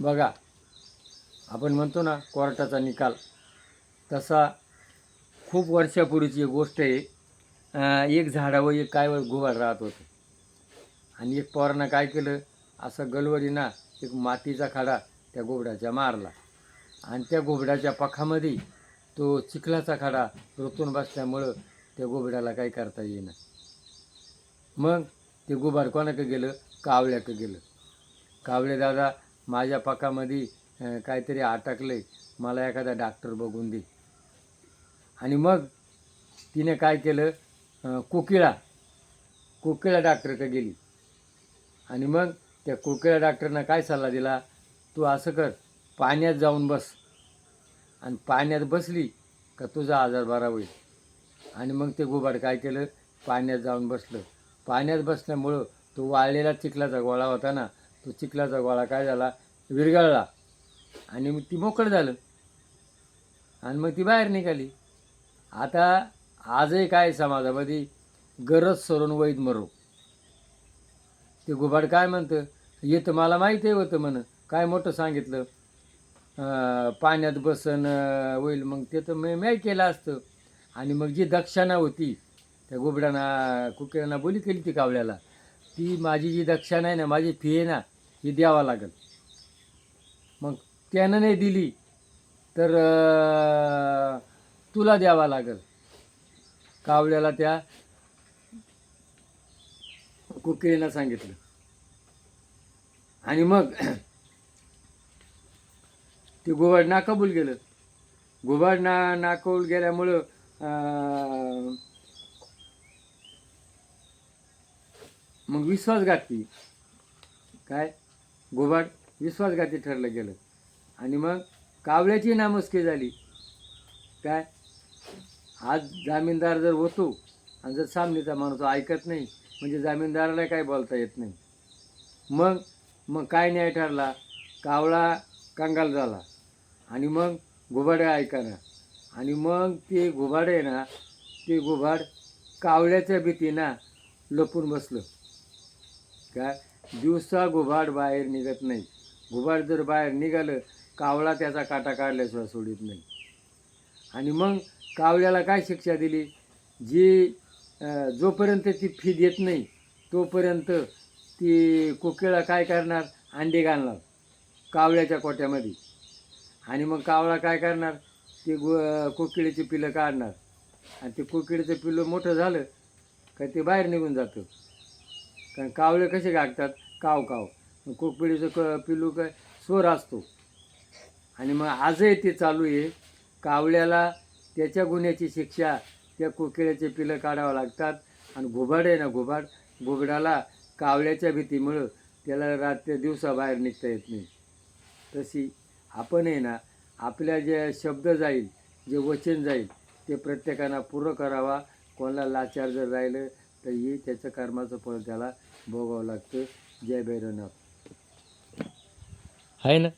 बघा, आपण म्हणतो ना कोर्टाचा निकाल, तसा खूप वर्षापूर्वीची एक गोष्ट आहे. एक झाडावर एक काय घुबड राहत होतं आणि एक पोरानं काय केलं, असं गलवरीना एक मातीचा खडा त्या घुबडाच्या मारला आणि त्या घुबडाच्या पखामध्ये तो चिखलाचा खडा रुतून बसल्यामुळं त्या घुबडाला काही करता येईना. मग ते घुबड कोणाकडे गेलं, कावळ्याकडे गेलं. कावळे दादा, माझ्या पखामध्ये काहीतरी अटकले, मला एखादा डॉक्टर बघून दे. आणि मग तिने काय केलं, कोकिळा डॉक्टरकडे गेली आणि मग त्या कोकिळा डॉक्टरनं काय सल्ला दिला, तू असं कर, पाण्यात जाऊन बस आणि पाण्यात बसली का तुझा आजार बरा होईल. आणि मग ते घुबड काय केलं, पाण्यात जाऊन बसलं. पाण्यात बसल्यामुळं तो वाळलेला चिखलाचा गोळा होता ना, तो चिखलाचा गोळा काय झाला, विरघळला आणि मग ती मोकळं झालं आणि मग ती बाहेर निघाली. आता आजही काय समाजामध्ये, गरज सरून वैद मरो. ते घुबड काय म्हणतं, येतं मला माहिती होतं म्हण, काय मोठं सांगितलं, पाण्यात बसन होईल, मग ते तर मी केलं असतं. आणि मग जी दक्षिणा होती त्या कुकिळांना बोली केली ती कावळ्याला, ती माझी जी दक्षिणा आहे ना, माझी फी आहे ना, ही द्यावा लागेल. मग त्यानं नाही दिली तर तुला द्यावा लागेल. कावळ्याला त्या कोकिळेनं सांगितलं. आणि मग ते घुबड नाकाबूल गेलं. घुबड नाकाबूल गेल्यामुळं मग विश्वासघाती काय, घुबड विश्वासघाती ठरलं गेलं. आणि मग कावळ्याची नामुष्की झाली. काय, आज जामीनदार जर होतो आणि जर सामनेचा माणूस ऐकत नाही, म्हणजे जामीनदाराला काय बोलता येत नाही. मग काय न्याय ठरला, कावळा कंगाल झाला आणि मग घुबड ऐकाना. आणि मग ते घुबड आहे ना, ते घुबड कावळ्याच्या भीतीनं लपून बसलं. काय, दिवसा घुबड बाहेर निघत नाही. घुबड जर बाहेर निघालं, कावळा त्याचा काटा काढल्याशिवाय सोडित नाही. आणि मग कावळ्याला काय शिक्षा दिली, जी जोपर्यंत ती फी देत नाही तोपर्यंत ती कोकिळा काय करणार, अंडे घालणार कावळ्याच्या कोट्यामध्ये. आणि मग कावळा काय करणार, ते कोकिळेची पिलं काढणार आणि ते कोकिळेचं पिल्लं मोठं झालं का ते बाहेर निघून जातं. कारण कावळे कसे गागतात, काव काव. कोकिळेचं पिल्लू काय स्वर असतो. आणि मग आजही ते चालू आहे. कावळ्याला त्याच्या गुन्ह्याची शिक्षा त्या कोकिळ्याचे पिलं काढावं लागतात. आणि घुबड आहे ना, घुबडाला कावळ्याच्या भीतीमुळं त्याला रात्री दिवसा बाहेर निघता येत नाही. तशी आपण आहे ना, आपल्या जे शब्द जाईल, जे वचन जाईल, ते प्रत्येकानं पूर्ण करावा. कोणाला लाचार जर राहिलं तर ही त्याचं कर्माचं फळ त्याला भोगावं लागतं. जय भैरवनाथ. आहे ना.